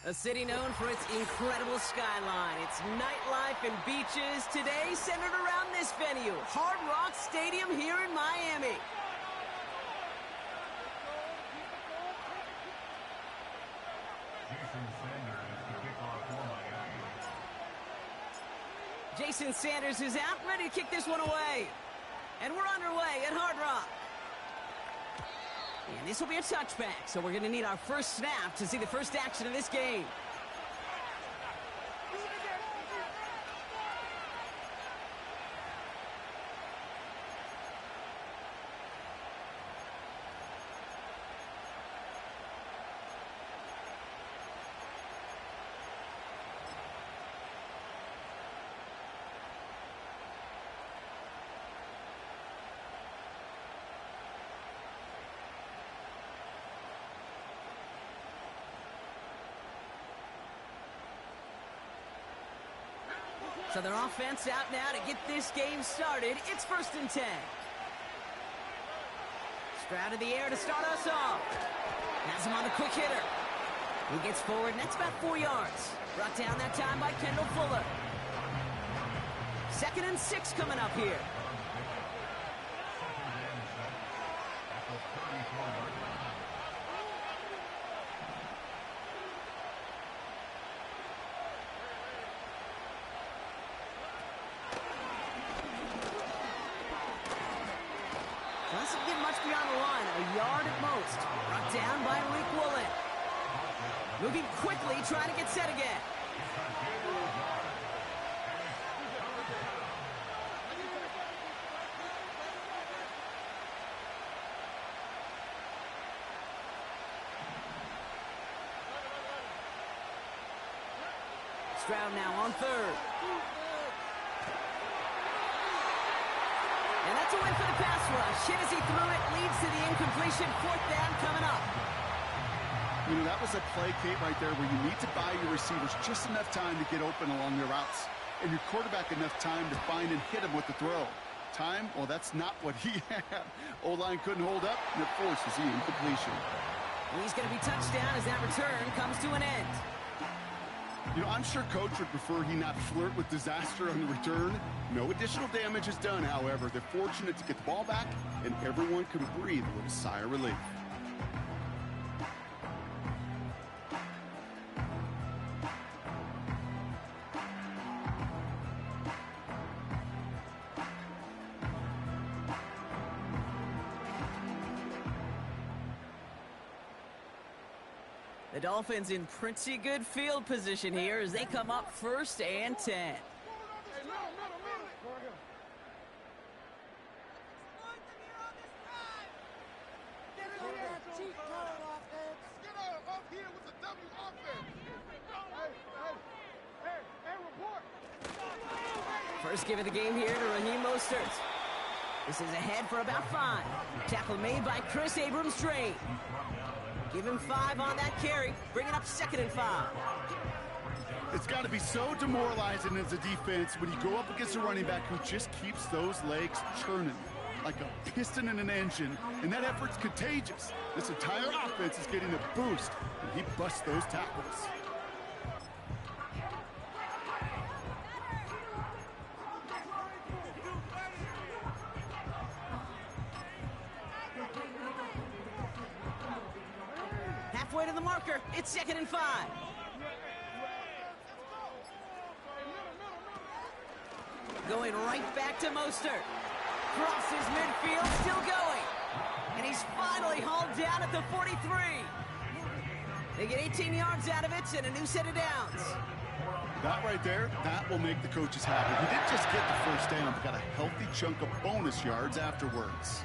A city known for its incredible skyline, its nightlife and beaches, today centered around this venue, Hard Rock Stadium here in Miami. Jason Sanders is out, ready to kick this one away. And we're underway at Hard Rock. And this will be a touchback, so we're going to need our first snap to see the first action of this game. So their offense out now to get this game started. It's 1st and 10. Stroud in the air to start us off. Has him on the quick hitter. He gets forward, and that's about 4 yards. Brought down that time by Kendall Fuller. 2nd and 6 coming up here. Doesn't get much beyond the line, a yard at most. Brought down by Malik Woolen. Moving quickly, trying to get set again. Stroud now on 3rd. And that's a win for the pass rush. Hit as he threw it, leads to the incompletion. 4th down coming up. You know, that was a play, Kate, right there where you need to buy your receivers just enough time to get open along their routes. And your quarterback enough time to find and hit him with the throw. Time? Well, that's not what he had. O-line couldn't hold up, and it forces the incompletion. He's going to be touchdown as that return comes to an end. You know, I'm sure Coach would prefer he not flirt with disaster on the return. No additional damage is done, however. They're fortunate to get the ball back, and everyone can breathe a little sigh of relief. The Dolphins in pretty good field position here as they come up 1st and 10. First give of the game here to Raheem Mostert. This is ahead for about 5. Tackle made by Chris Abrams-Drain. Give him 5 on that carry, bringing up 2nd and 5. It's got to be so demoralizing as a defense when you go up against a running back who just keeps those legs churning like a piston in an engine, and that effort's contagious. This entire offense is getting a boost, and he busts those tackles. Halfway to the marker, it's 2nd and 5. Going right back to Mostert. Crosses midfield, still going. And he's finally hauled down at the 43. They get 18 yards out of it and a new set of downs. That right there, that will make the coaches happy. He didn't just get the first down, but got a healthy chunk of bonus yards afterwards.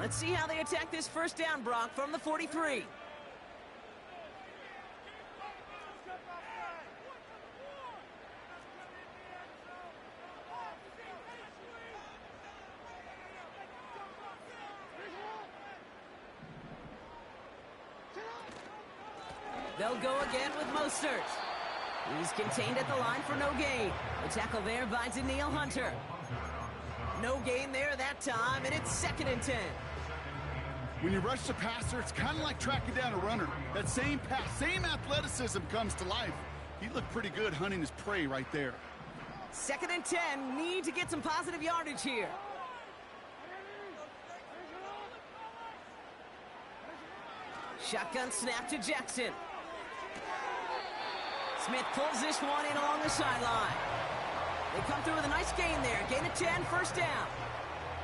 Let's see how they attack this first down, Brock, from the 43. They'll go again with Mostert. He's contained at the line for no gain. The tackle there by Danielle Hunter. No gain there that time, and it's 2nd and 10. When you rush the passer, it's kind of like tracking down a runner. That same pass, same athleticism comes to life. He looked pretty good hunting his prey right there. 2nd and 10, need to get some positive yardage here. Shotgun snap to Jackson. Smith pulls this one in along the sideline. They come through with a nice gain there. Gain of 10, 1st down.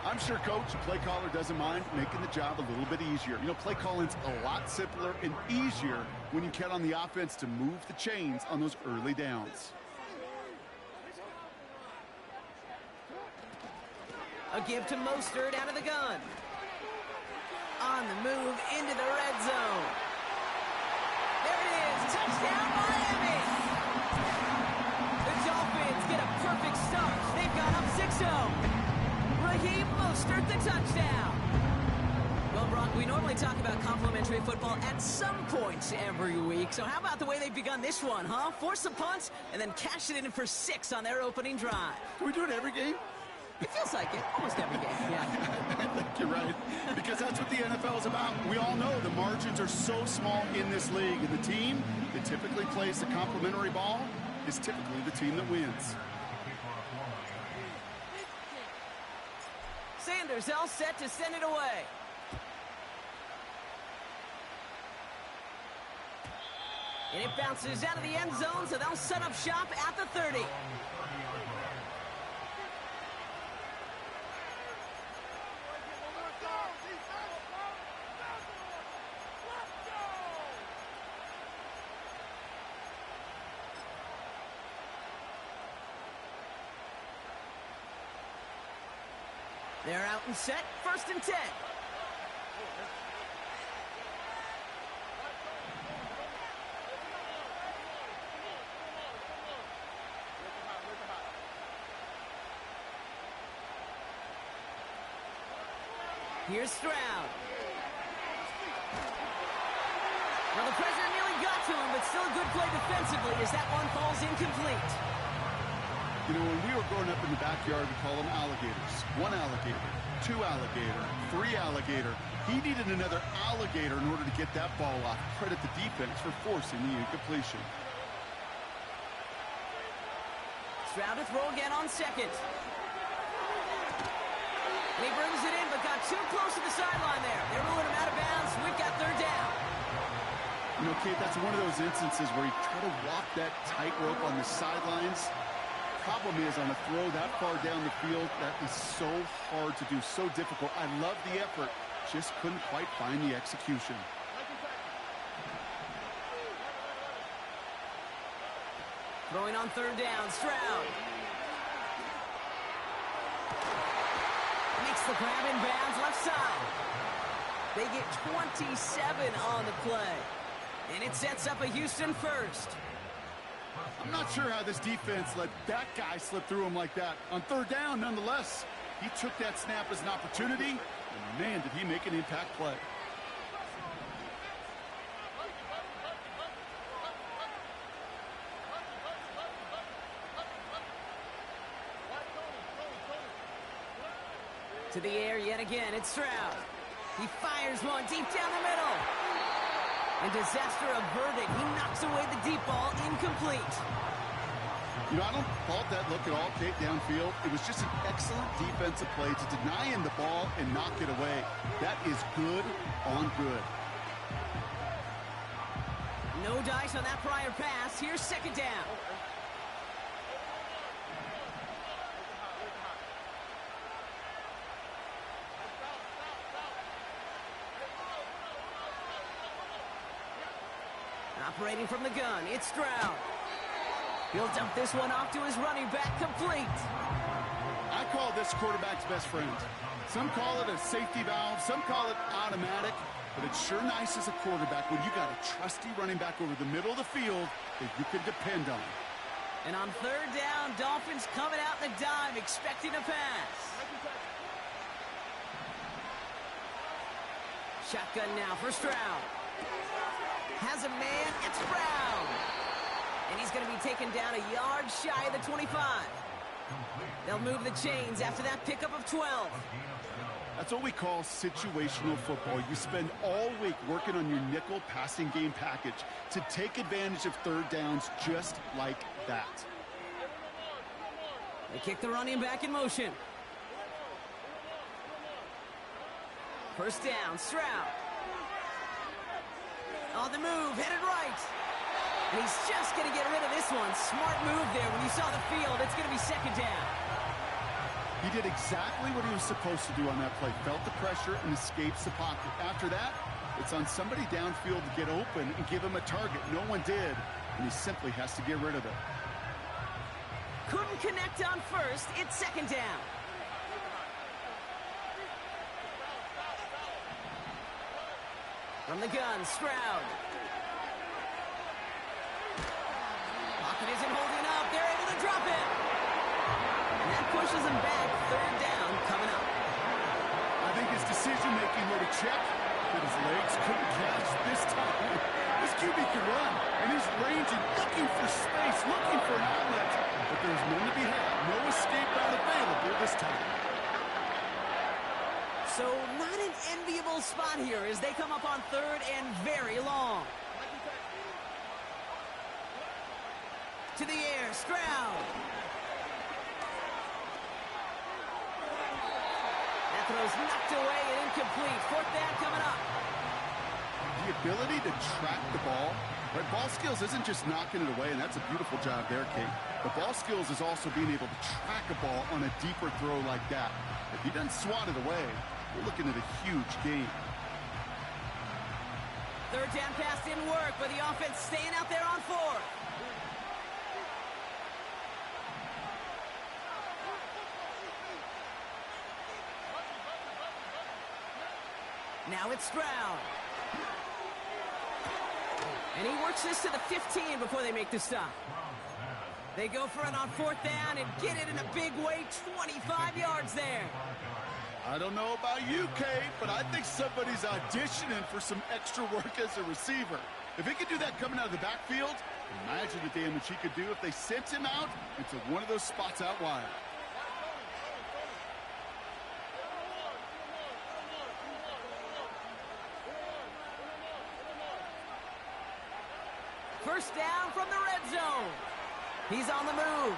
I'm sure coach, the play caller, doesn't mind making the job a little bit easier. You know, play calling's a lot simpler and easier when you count on the offense to move the chains on those early downs. A give to Mostert out of the gun. On the move into the red zone. There it is. Touchdown, Miami. The Dolphins get a perfect start. They've gone up 6-0. Raheem Mostert, the touchdown. Well, Brock, we normally talk about complimentary football at some points every week. So how about the way they've begun this one, huh? Force a punt and then cash it in for 6 on their opening drive. Do we do it every game? It feels like it. Almost every game, yeah. I think you're right. Because that's what the NFL is about. We all know the margins are so small in this league. And the team that typically plays the complimentary ball is typically the team that wins. Sanders all set to send it away. And it bounces out of the end zone, so they'll set up shop at the 30. They're out and set, 1st and 10. Here's Stroud. Well, the pressure nearly got to him, but still a good play defensively as that one falls incomplete. You know, when we were growing up in the backyard, we call them alligators. 1 alligator, 2 alligator, 3 alligator. He needed another alligator in order to get that ball off. Credit the defense for forcing the incompletion. Stroud to throw again on 2nd. And he brings it in, but got too close to the sideline there. They're ruling him out of bounds. We've got 3rd down. You know, Kate, that's one of those instances where you try to walk that tightrope on the sidelines. Problem is, on a throw that far down the field, that is so hard to do, so difficult. I love the effort, just couldn't quite find the execution. Throwing on 3rd down, Stroud. Makes the grab in bounds, left side. They get 27 on the play. And it sets up a Houston 1st. I'm not sure how this defense let that guy slip through him like that. On 3rd down, nonetheless, he took that snap as an opportunity, and man, did he make an impact play. To the air yet again, it's Stroud. He fires one deep down the middle. And disaster averted. He knocks away the deep ball, incomplete. You know, I don't fault that look at all, Kate, downfield. It was just an excellent defensive play to deny him the ball and knock it away. That is good on good. No dice on that prior pass. Here's 2nd down. Operating from the gun, it's Stroud. He'll dump this one off to his running back, complete. I call this quarterback's best friend. Some call it a safety valve, some call it automatic, but it's sure nice as a quarterback when you got a trusty running back over the middle of the field that you can depend on. And on 3rd down, Dolphins coming out in the dime, expecting a pass. Shotgun now for Stroud. Has a man. It's Brown. And he's going to be taken down a yard shy of the 25. They'll move the chains after that pickup of 12. That's what we call situational football. You spend all week working on your nickel passing game package to take advantage of third downs just like that. They kick the running back in motion. First down, Stroud. On the move, headed right. And he's just going to get rid of this one. Smart move there. When you saw the field, it's going to be second down. He did exactly what he was supposed to do on that play. Felt the pressure and escapes the pocket. After that, it's on somebody downfield to get open and give him a target. No one did, and he simply has to get rid of it. Couldn't connect on first. It's second down. From the gun, Stroud. Pocket isn't holding up. They're able to drop it. And that pushes him back. Third down coming up. I think his decision-making were to check, but his legs couldn't catch this time. This QB can run, and he's ranging, looking for space, looking for an outlet. But there's none to be had. No escape route available this time. So not an enviable spot here as they come up on third and very long. To the air, Stroud. That throw's knocked away and incomplete. Fourth down coming up. The ability to track the ball, but ball skills isn't just knocking it away, and that's a beautiful job there, Kate. The ball skills is also being able to track a ball on a deeper throw like that. If he doesn't swat it away, we're looking at a huge game. Third down pass didn't work, but the offense staying out there on fourth. Now it's Stroud. And he works this to the 15 before they make the stop. They go for it on fourth down and get it in a big way, 25 yards there. I don't know about you, Kate, but I think somebody's auditioning for some extra work as a receiver. If he could do that coming out of the backfield, imagine the damage he could do if they sent him out into one of those spots out wide. First down from the red zone. He's on the move.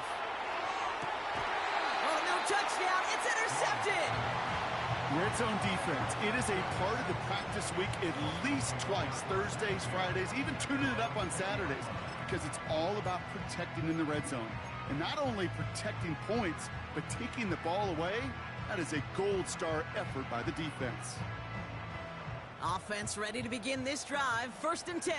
Oh, no touchdown. It's intercepted. Red zone defense. It is a part of the practice week at least twice. Thursdays, Fridays, even tuning it up on Saturdays. Because it's all about protecting in the red zone. And not only protecting points, but taking the ball away. That is a gold star effort by the defense. Offense ready to begin this drive. First and 10.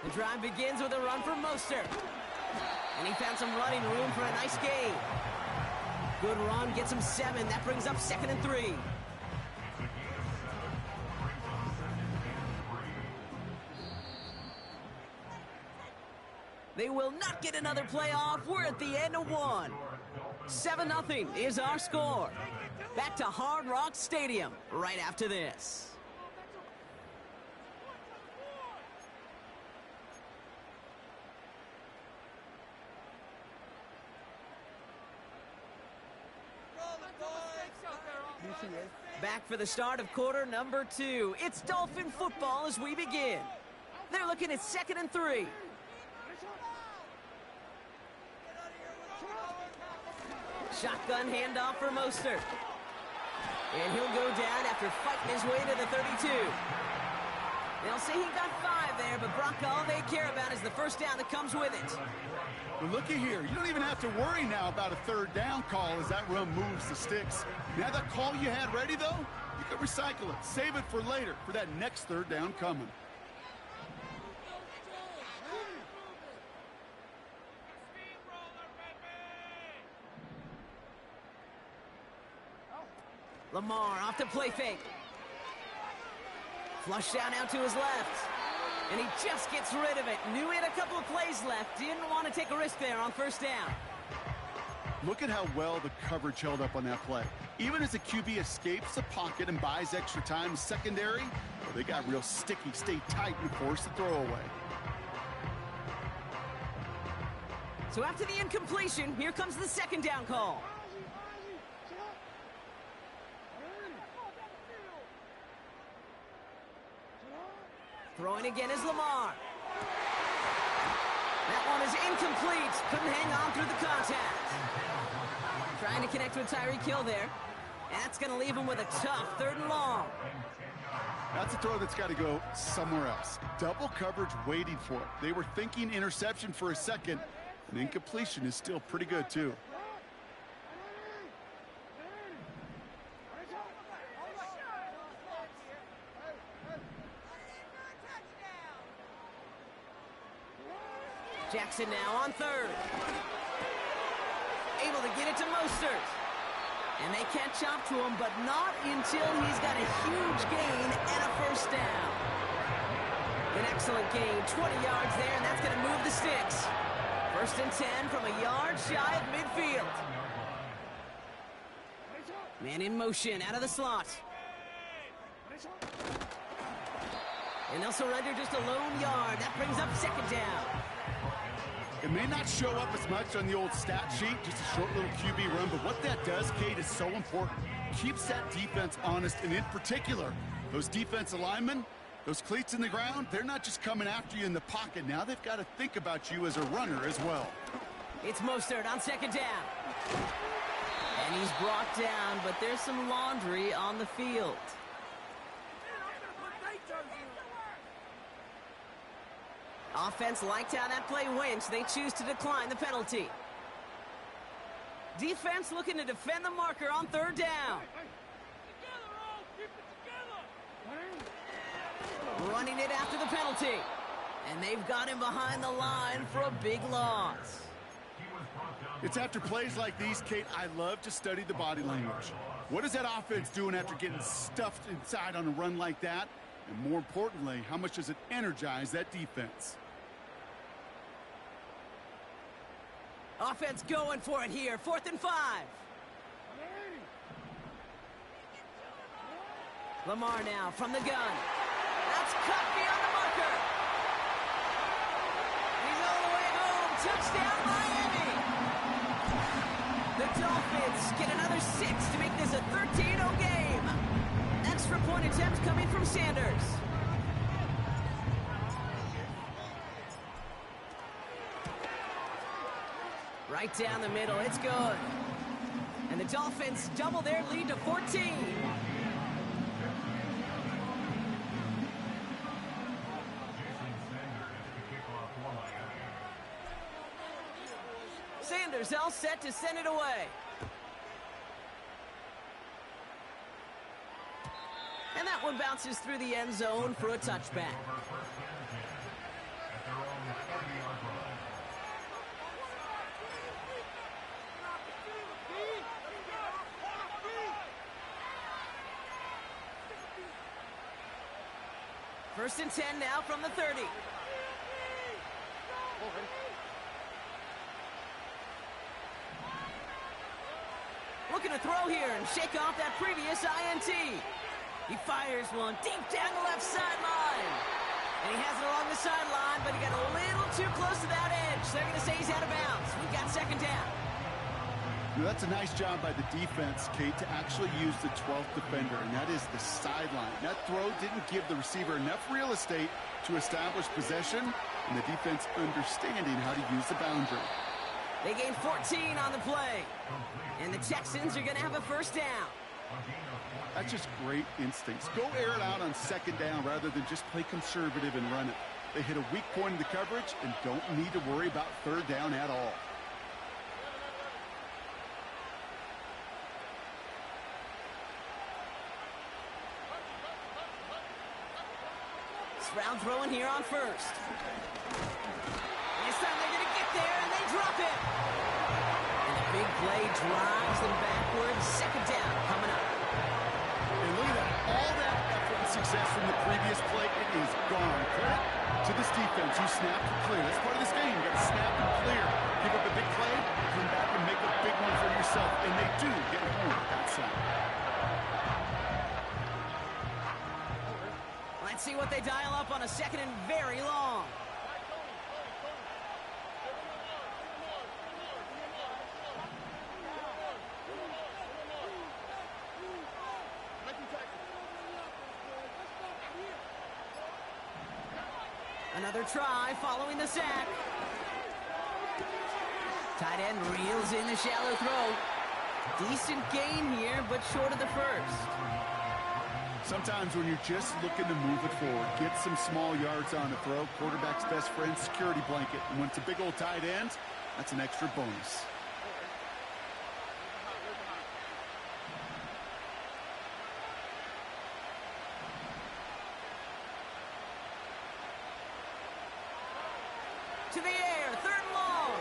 The drive begins with a run from Mostert. And he found some running room for a nice gain. Good run, gets him 7. That brings up second and 3. They will not get another play off. We're at the end of one. 7-0 is our score. Back to Hard Rock Stadium right after this. Back for the start of quarter number 2. It's Dolphin football as we begin. They're looking at second and 3. Shotgun handoff for Mostert. And he'll go down after fighting his way to the 32. They'll say he got 5 there, but Brock, all they care about is the first down that comes with it. Well, looky here. You don't even have to worry now about a third down call as that run moves the sticks. Now that call you had ready, though, you can recycle it. Save it for later, for that next third down coming. Lamar off to play fake. Flush down out to his left. And he just gets rid of it. Knew he had a couple of plays left. Didn't want to take a risk there on first down. Look at how well the coverage held up on that play. Even as the QB escapes the pocket and buys extra time secondary, well, they got real sticky, stay tight, and force the throw away. So after the incompletion, here comes the second down call. Throwing again is Lamar. That one is incomplete. Couldn't hang on through the contact. Trying to connect with Tyreek Hill there. That's going to leave him with a tough 3rd and long. That's a throw that's got to go somewhere else. Double coverage waiting for it. They were thinking interception for a second. An incompletion is still pretty good, too. Jackson now on 3rd. Able to get it to Mostert. And they catch up to him, but not until he's got a huge gain and a 1st down. An excellent gain, 20 yards there, and that's going to move the sticks. 1st and 10 from a yard shy of midfield. Man in motion out of the slot. And they'll surrender just a lone yard. That brings up 2nd down. It may not show up as much on the old stat sheet, just a short little QB run, but what that does, Kate, is so important. Keeps that defense honest, and in particular, those defensive linemen, those cleats in the ground, they're not just coming after you in the pocket. Now they've got to think about you as a runner as well. It's Mostert on 2nd down. And he's brought down, but there's some laundry on the field. Offense liked how that play went. They choose to decline the penalty. Defense looking to defend the marker on 3rd down. Running it after the penalty. And they've got him behind the line for a big loss. It's after plays like these, Kate, I love to study the body language. What is that offense doing after getting stuffed inside on a run like that? And more importantly, how much does it energize that defense? Offense going for it here. 4th and 5. Lamar now from the gun. That's cut beyond the marker. He's all the way home. Touchdown, Miami. The Dolphins get another 6 to make this a 13-0 game. Extra point attempt coming from Sanders. Right down the middle, it's good. And the Dolphins double their lead to 14. Sanders all set to send it away. And that one bounces through the end zone for a touchback. First and 10 now from the 30. Looking to throw here and shake off that previous INT. He fires one deep down the left sideline. And he has it along the sideline, but he got a little too close to that edge. They're going to say he's out of bounds. We've got 2nd down. That's a nice job by the defense, Kate, to actually use the 12th defender, and that is the sideline. That throw didn't give the receiver enough real estate to establish possession, and the defense understanding how to use the boundary. They gained 14 on the play, and the Texans are going to have a 1st down. That's just great instincts. Go air it out on 2nd down rather than just play conservative and run it. They hit a weak point in the coverage and don't need to worry about 3rd down at all. Round throwing here on 1st. This time they're going to get there, and they drop it. And a big play drives them backwards. 2nd down coming up. And look at that. All that effort and success from the previous play. It is gone. Credit to this defense who snapped and clear. That's part of this game. You got to snap and clear. Give up a big play, come back and make a big one for yourself. And they do get home with that side. Let's see what they dial up on a second and very long. Another try following the sack. Tight end reels in the shallow throw. Decent gain here, but short of the first. Sometimes when you're just looking to move it forward, get some small yards on the throw, quarterback's best friend, security blanket. And when it's a big old tight end, that's an extra bonus. To the air, third and long.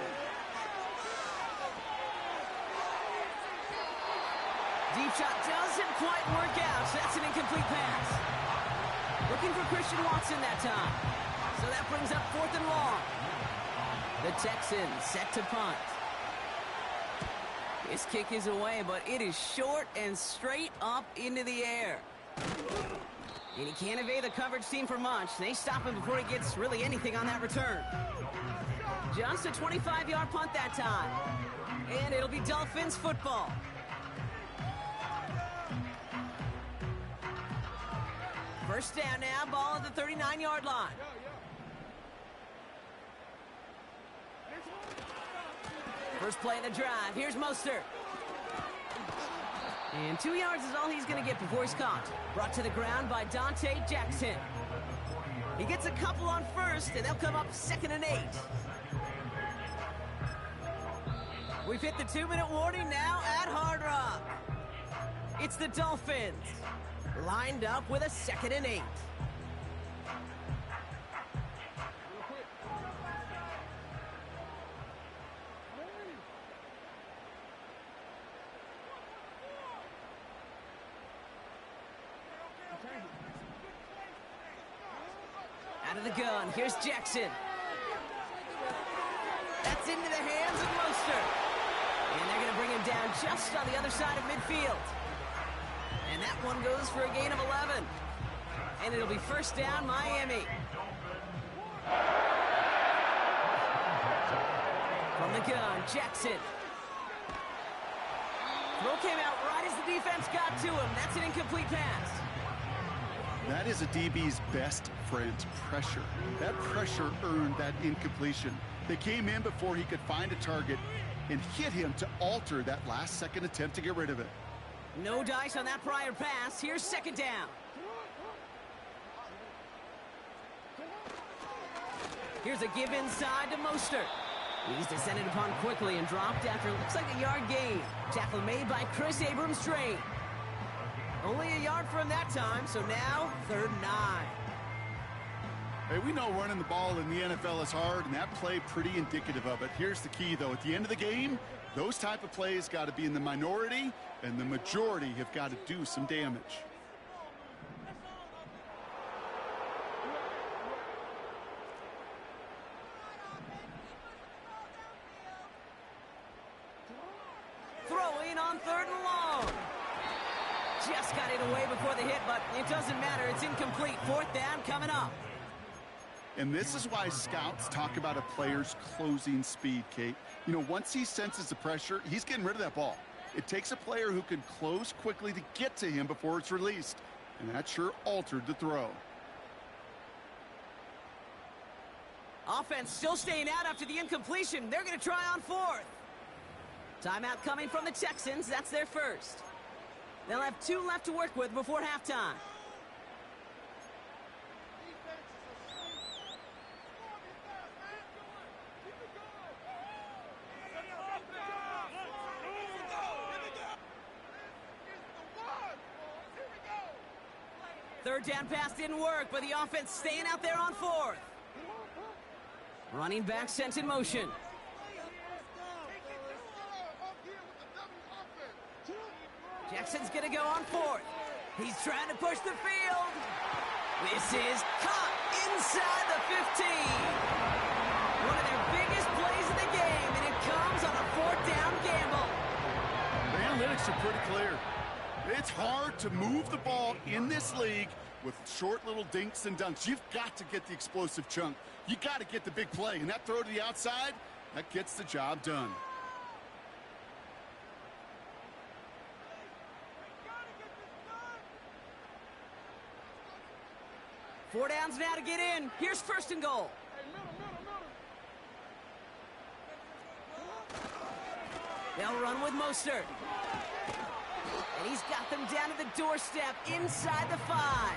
Deep shot doesn't quite work out, so that's an incomplete pass. Looking for Christian Watson that time. So that brings up fourth and long. The Texans set to punt. This kick is away, but it is short and straight up into the air. And he can't evade the coverage team for much. They stop him before he gets really anything on that return. Just a 25-yard punt that time. And it'll be Dolphins football. First down now, ball at the 39-yard line. First play in the drive. Here's Mostert. And 2 yards is all he's going to get before he's caught. Brought to the ground by Dante Jackson. He gets a couple on first, and they'll come up 2nd and 8. We've hit the 2-minute warning now at Hard Rock. It's the Dolphins, lined up with a 2nd and 8. Out of the gun, here's Jackson. That's into the hands of Mostert. And they're going to bring him down just on the other side of midfield. And that one goes for a gain of 11. And it'll be first down, Miami. From the gun, Jackson. Throw came out right as the defense got to him. That's an incomplete pass. That is a DB's best friend, pressure. That pressure earned that incompletion. They came in before he could find a target and hit him to alter that last-second attempt to get rid of it. No dice on that prior pass. Here's second down. Here's a give inside to Mostert. He's descended upon quickly and dropped after it looks like a yard gain. Tackle made by Chris Abrams-Drain. Only a yard for him that time, so now 3rd and 9. Hey, we know running the ball in the NFL is hard, and that play pretty indicative of it. Here's the key, though. At the end of the game, those type of plays got to be in the minority, and the majority have got to do some damage. Throwing on 3rd and long. Just got it away before the hit, but it doesn't matter. It's incomplete. 4th down coming up. And this is why scouts talk about a player's closing speed, Kate. You know, once he senses the pressure, he's getting rid of that ball. It takes a player who can close quickly to get to him before it's released. And that sure altered the throw. Offense still staying out after the incompletion. They're going to try on 4th. Timeout coming from the Texans. That's their first. They'll have 2 left to work with before halftime. Third down pass didn't work, but the offense staying out there on 4th. Running back sent in motion. Jackson's going to go on 4th. He's trying to push the field. This is caught inside the 15. One of their biggest plays of the game, and it comes on a 4th down gamble. The analytics are pretty clear. It's hard to move the ball in this league with short little dinks and dunks. You've got to get the explosive chunk. You got to get the big play, and that throw to the outside, that gets the job done. Four downs now to get in. Here's 1st and goal. They'll run with Mostert. And he's got them down to the doorstep inside the 5.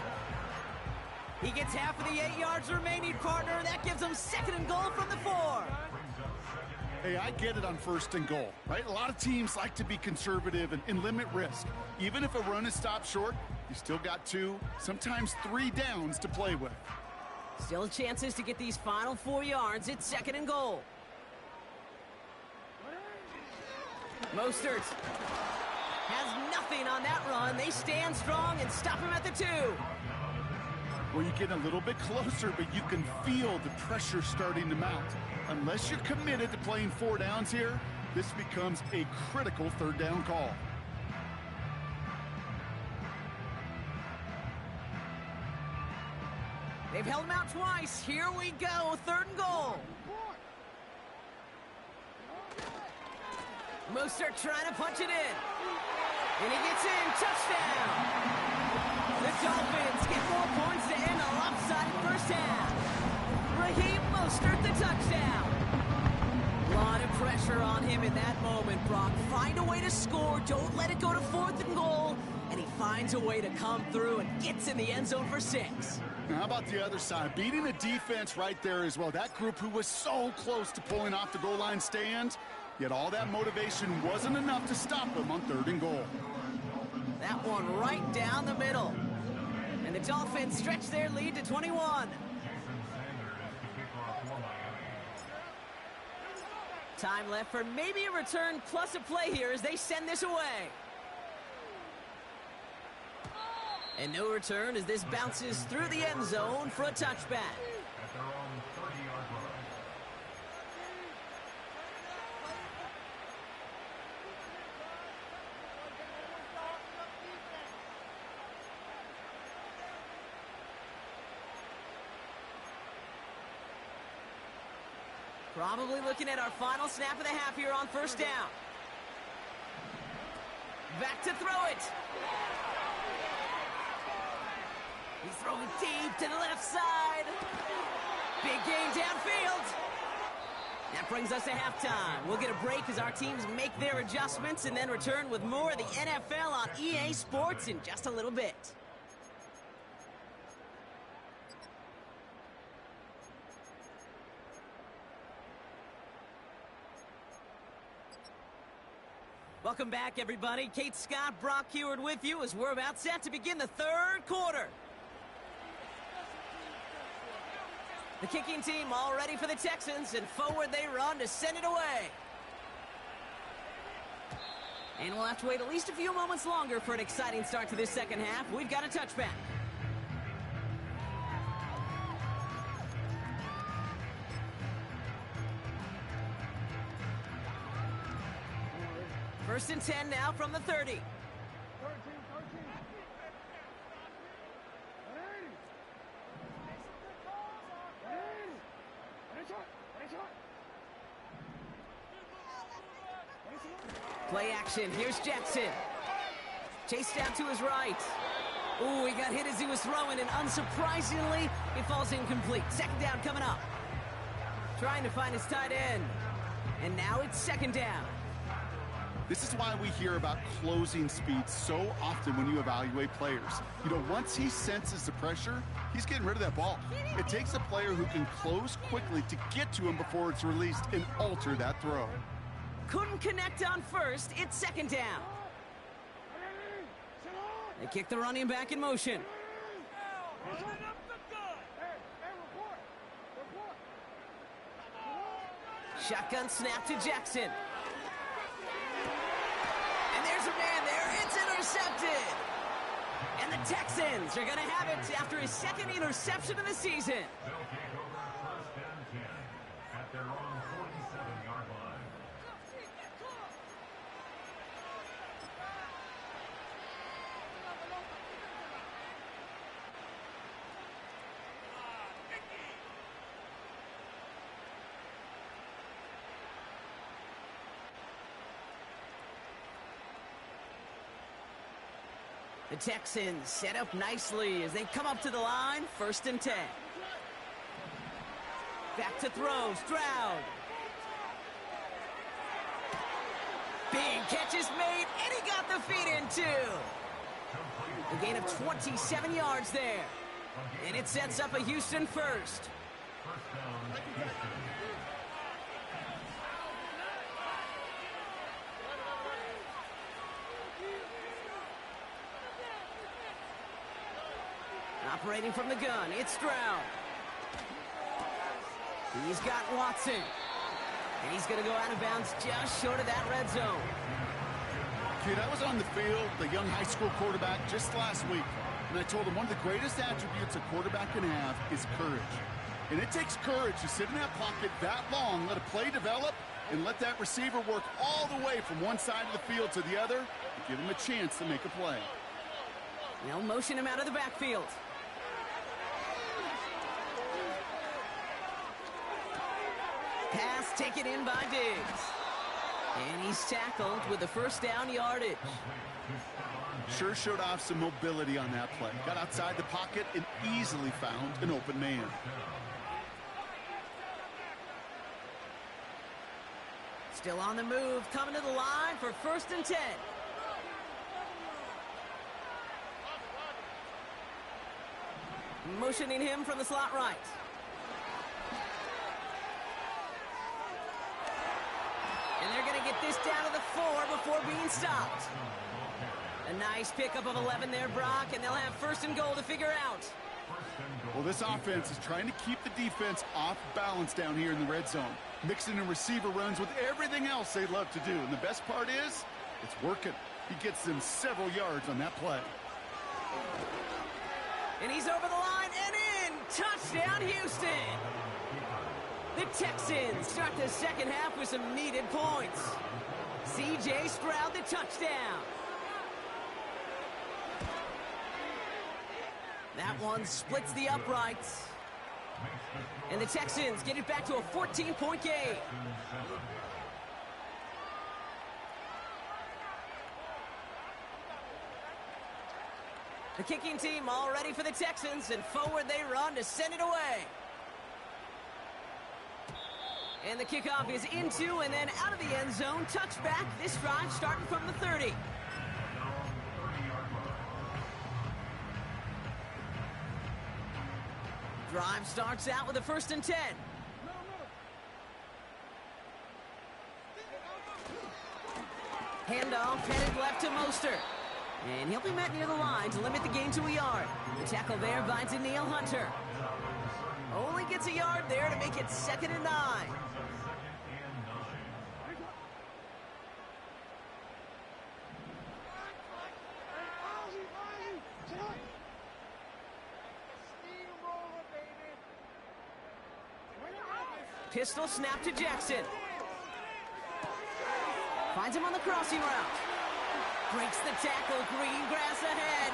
He gets half of the 8 yards remaining, partner. That gives them 2nd and goal from the 4. Hey, I get it on 1st and goal, right? A lot of teams like to be conservative and limit risk. Even if a run is stopped short, you still got 2, sometimes 3 downs to play with. Still chances to get these final 4 yards. It's 2nd and goal. Mostert has nothing on that run. They stand strong and stop him at the 2. Well, you get a little bit closer, but you can feel the pressure starting to mount. Unless you're committed to playing 4 downs here, this becomes a critical 3rd down call. They've held him out twice. Here we go, 3rd and goal. Mostert trying to punch it in. And he gets in. Touchdown. The Dolphins get 4 points to end a lopsided 1st half. Raheem Mostert, the touchdown. A lot of pressure on him in that moment, Brock. Find a way to score. Don't let it go to 4th and goal. And he finds a way to come through and gets in the end zone for 6. Now, how about the other side? Beating the defense right there as well. That group who was so close to pulling off the goal line stand, yet all that motivation wasn't enough to stop them on 3rd and goal. That one right down the middle. And the Dolphins stretch their lead to 21. Time left for maybe a return plus a play here as they send this away. And no return as this bounces through the end zone for a touchback. Probably looking at our final snap of the half here on 1st down. Back to throw it. He's throwing deep to the left side. Big gain downfield. That brings us to halftime. We'll get a break as our teams make their adjustments and then return with more of the NFL on EA Sports in just a little bit. Welcome back, everybody. Kate Scott, Brock Heward with you as we're about set to begin the 3rd quarter. The kicking team all ready for the Texans, and forward they run to send it away. And we'll have to wait at least a few moments longer for an exciting start to this 2nd half. We've got a touchback. First and 10 now from the 30. Play action. Here's Jackson. Chase down to his right. Ooh, he got hit as he was throwing, and unsurprisingly, it falls incomplete. 2nd down coming up. Trying to find his tight end. And now it's 2nd down. This is why we hear about closing speed so often when you evaluate players. You know, once he senses the pressure, he's getting rid of that ball. It takes a player who can close quickly to get to him before it's released and alter that throw. Couldn't connect on first. It's 2nd down. They kick the running back in motion. Shotgun snap to Jackson. And there's a man there. It's intercepted. And the Texans are going to have it after his second interception of the season. The Texans set up nicely as they come up to the line, 1st and 10. Back to throw, Stroud. Big catch is made, and he got the feet in too. A gain of 27 yards there. And it sets up a Houston first. Operating from the gun, it's Stroud. He's got Watson. And he's going to go out of bounds just short of that red zone. Kid, I was on the field, the young high school quarterback, just last week. And I told him one of the greatest attributes a quarterback can have is courage. And it takes courage to sit in that pocket that long, let a play develop, and let that receiver work all the way from one side of the field to the other and give him a chance to make a play. They'll motion him out of the backfield. Pass taken in by Diggs. And he's tackled with the 1st down yardage. Sure showed off some mobility on that play. Got outside the pocket and easily found an open man. Still on the move, coming to the line for 1st and 10. Motioning him from the slot right. And they're going to get this down to the 4 before being stopped. A nice pickup of 11 there, Brock, and they'll have 1st and goal to figure out. Well, this offense is trying to keep the defense off balance down here in the red zone, mixing in receiver runs with everything else they love to do. And the best part is, it's working. He gets them several yards on that play. And he's over the line and in. Touchdown, Houston. The Texans start the second half with some needed points. C.J. Stroud, the touchdown. That one splits the uprights. And the Texans get it back to a 14-point game. The kicking team all ready for the Texans, and forward they run to send it away. And the kickoff is into and then out of the end zone. Touchback, this drive starting from the 30. Drive starts out with a 1st and 10. Handoff headed left to Mostert. And he'll be met near the line to limit the gain to a yard. The tackle there by Danielle Hunter. Only gets a yard there to make it 2nd and 9. Pistol snap to Jackson. Finds him on the crossing route. Breaks the tackle, green grass ahead.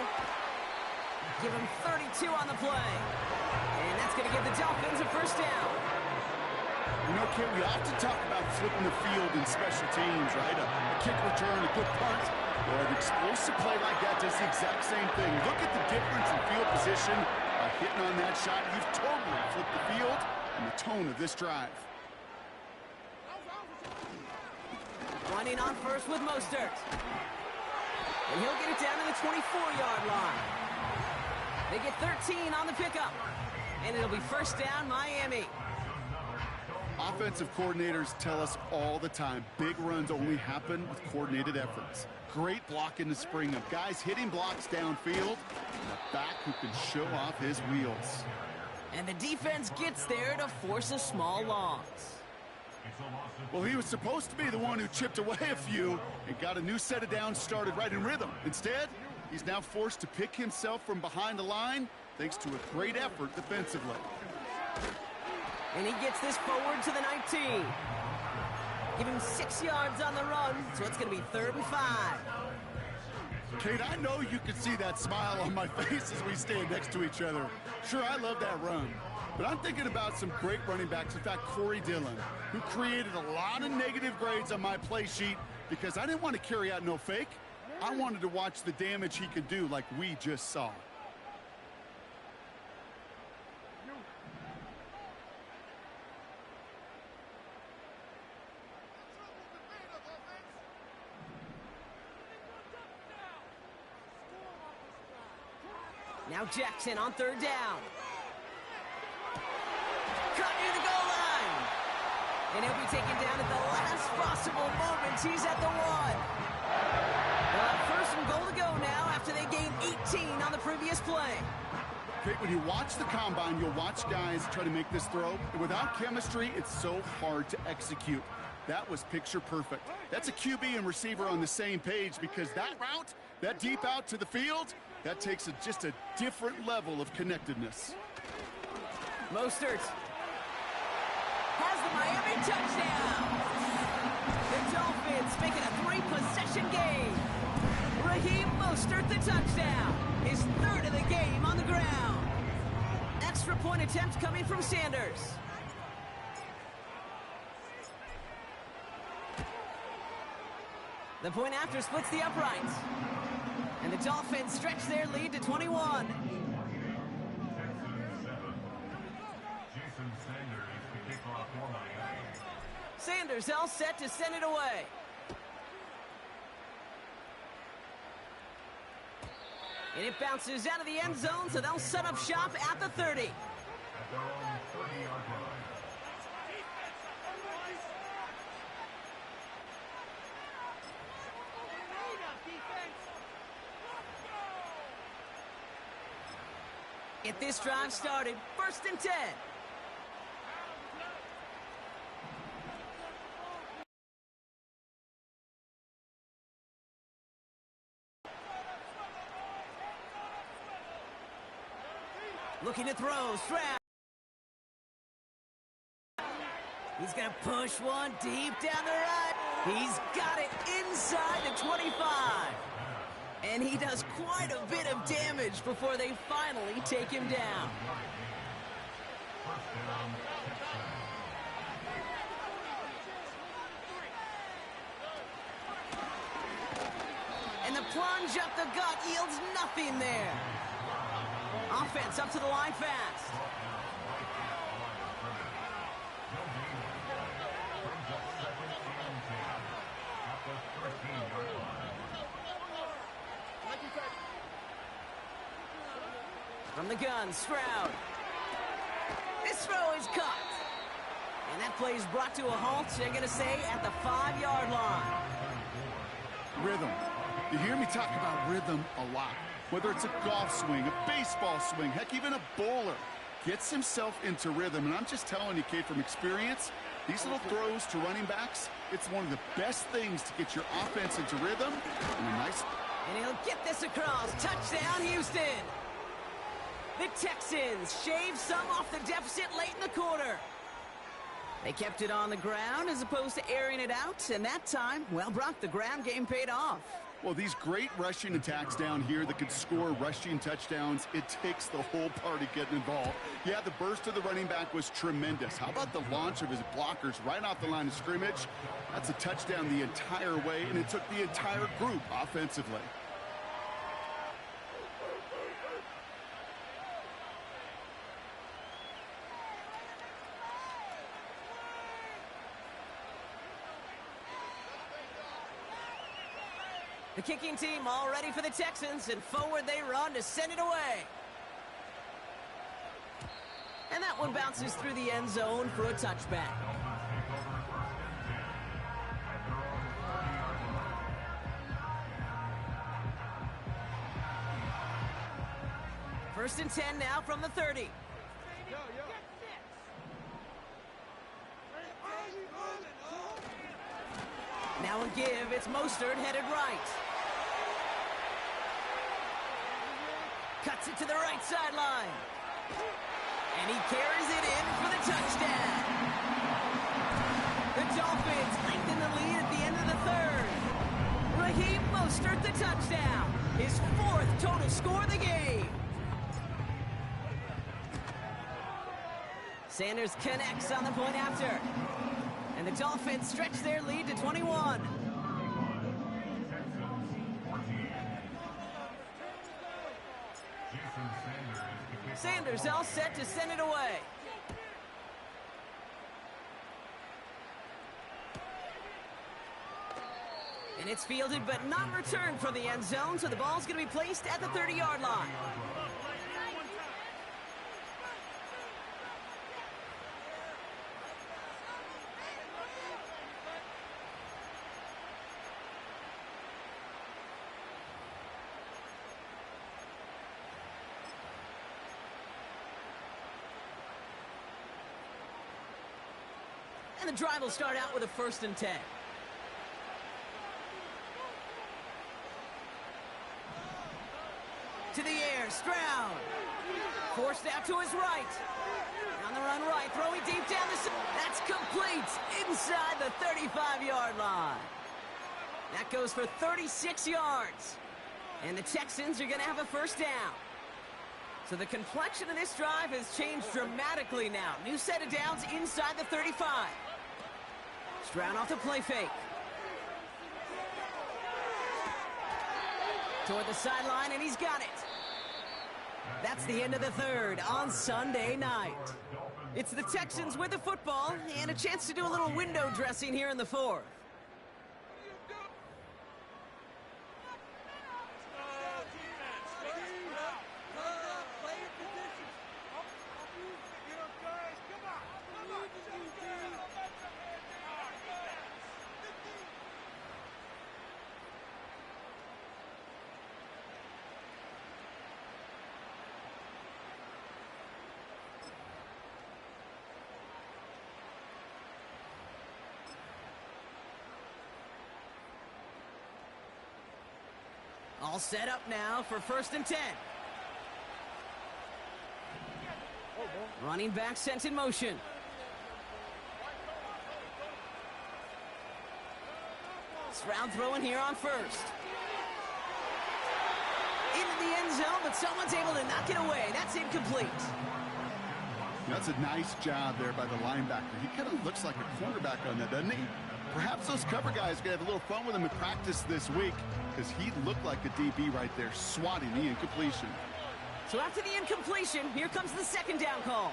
Give him 32 on the play. And that's going to give the Dolphins a 1st down. You know, Kid, we often talk about flipping the field in special teams, right? A kick return, a good punt. Well, an explosive play like that does the exact same thing. Look at the difference in field position. By hitting on that shot, you've totally flipped the field and the tone of this drive. Running on first with Mostert. And he'll get it down to the 24-yard line. They get 13 on the pickup. And it'll be 1st down, Miami. Offensive coordinators tell us all the time, big runs only happen with coordinated efforts. Great block in the spring of guys hitting blocks downfield, and a back who can show off his wheels. And the defense gets there to force a small loss. Well, he was supposed to be the one who chipped away a few and got a new set of downs started right in rhythm. Instead, He's now forced to pick himself from behind the line thanks to a great effort defensively. And he gets this forward to the 19. Give him 6 yards on the run, so it's going to be 3rd and 5. Kate, I know you can see that smile on my face as we stand next to each other. Sure, I love that run. But I'm thinking about some great running backs. In fact, Corey Dillon, who created a lot of negative grades on my play sheet because I didn't want to carry out no fake. I wanted to watch the damage he could do like we just saw. Now Jackson on 3rd down. Cut near the goal line. And he'll be taken down at the last possible moment. He's at the 1. First and goal to go now after they gained 18 on the previous play. Okay, when you watch the combine, you'll watch guys try to make this throw. And without chemistry, it's so hard to execute. That was picture perfect. That's a QB and receiver on the same page because that route, that deep out to the field, that takes just a different level of connectedness. Mostert has the Miami touchdown. The Dolphins make it a 3-possession game. Raheem Mostert the touchdown. His 3rd of the game on the ground. Extra point attempt coming from Sanders. The point after splits the uprights. And the Dolphins stretch their lead to 21. Sanders all set to send it away. And it bounces out of the end zone, so they'll set up shop at the 30. Get this drive started. 1st and 10. Looking to throw. Stroud. He's going to push one deep down the right. He's got it inside the 25. And he does quite a bit of damage before they finally take him down. And the plunge up the gut yields nothing there. Offense up to the line fast. From the gun, Stroud. This throw is caught. And that play is brought to a halt, they're going to say, at the 5-yard line. Rhythm. You hear me talk about rhythm a lot. Whether it's a golf swing, a baseball swing, heck, even a bowler gets himself into rhythm. And I'm just telling you, Kate, from experience, these little throws to running backs, it's one of the best things to get your offense into rhythm. And he'll get this across. Touchdown, Houston. The Texans shave some off the deficit late in the quarter. They kept it on the ground as opposed to airing it out, and that time, well, Brock, the ground game paid off. Well, these great rushing attacks down here that could score rushing touchdowns, it takes the whole party getting involved. Yeah, the burst of the running back was tremendous. How about the launch of his blockers right off the line of scrimmage? That's a touchdown the entire way, and it took the entire group offensively. The kicking team all ready for the Texans, and forward they run to send it away. And that one bounces through the end zone for a touchback. First and 10 now from the 30. Now a give, it's Mostert headed right. Cuts it to the right sideline. And he carries it in for the touchdown. The Dolphins lengthen the lead at the end of the third. Raheem Mostert the touchdown. His 4th total score of the game. Sanders connects on the point after. And the Dolphins stretch their lead to 21. Sanders all set to send it away. And it's fielded but not returned from the end zone, so the ball's going to be placed at the 30-yard line. And the drive will start out with a 1st and 10. To the air, Stroud. Forced out to his right. On the run right, throwing deep down the side. That's complete inside the 35-yard line. That goes for 36 yards. And the Texans are going to have a 1st down. So the complexion of this drive has changed dramatically now. New set of downs inside the 35. Stroud off the play fake. Toward the sideline, and he's got it. That's the end of the third on Sunday night. It's the Texans with the football and a chance to do a little window dressing here in the 4th. All set up now for 1st and 10. Running back sent in motion. Stroud throwing here on 1st. Into the end zone, but someone's able to knock it away. That's incomplete. That's a nice job there by the linebacker. He kind of looks like a quarterback on that, doesn't he? Perhaps those cover guys are going to have a little fun with him in practice this week, because he looked like a DB right there, swatting the incompletion. So after the incompletion, here comes the 2nd down call.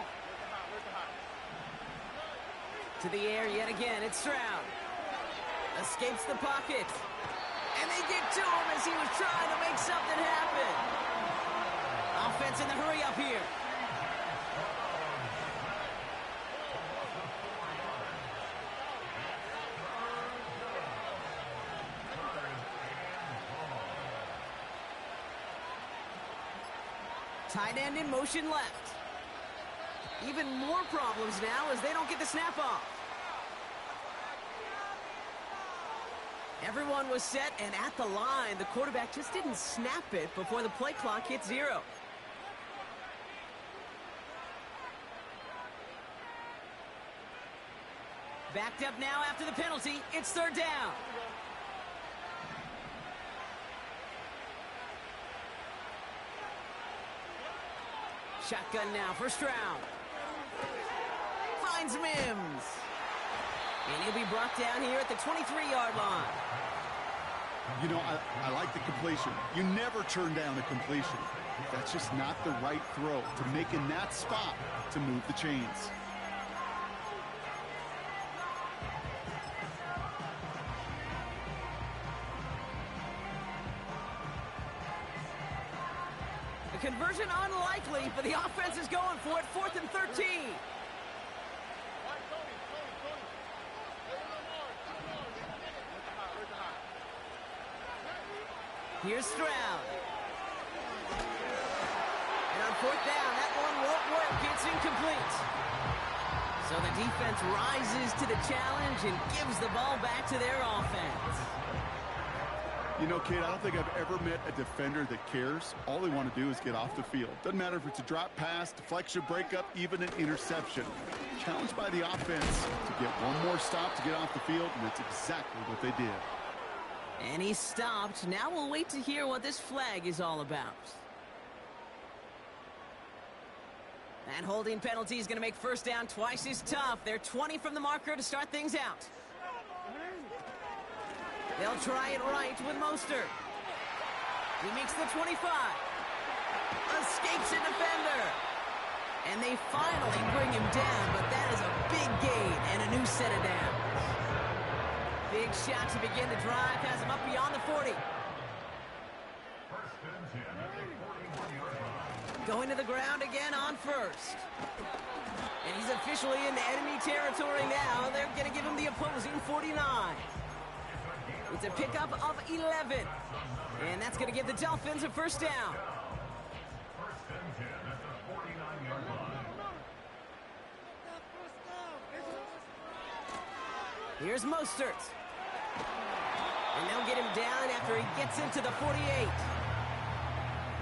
To the air yet again, it's Stroud. Escapes the pocket. And they get to him as he was trying to make something happen. Offense in the hurry up here. Tight end in motion left. Even more problems now as they don't get the snap off. Everyone was set and at the line. The quarterback just didn't snap it before the play clock hit 0. Backed up now after the penalty. It's 3rd down. Shotgun now for Stroud. Finds Mims. And he'll be brought down here at the 23-yard line. You know, I like the completion. You never turn down a completion. That's just not the right throw to make in that spot to move the chains. Conversion unlikely, but the offense is going for it. 4th and 13. Here's Stroud. And on 4th down, that one won't work. It's incomplete. So the defense rises to the challenge and gives the ball back to their offense. You know, Kate, I don't think I've ever met a defender that cares. All they want to do is get off the field. Doesn't matter if it's a drop pass, deflection, breakup, even an interception. Challenged by the offense to get one more stop to get off the field, and that's exactly what they did. And he stopped. Now we'll wait to hear what this flag is all about. That holding penalty is going to make first down twice as tough. They're 20 from the marker to start things out. They'll try it right with Mostert. He makes the 25. Escapes a defender. And they finally bring him down, but that is a big gain and a new set of downs. Big shot to begin the drive, has him up beyond the 40. Going to the ground again on first. And he's officially in enemy territory now. They're going to give him the opposing 49. It's a pickup of 11. And that's going to give the Dolphins a first down. Here's Mostert. And they'll get him down after he gets into the 48.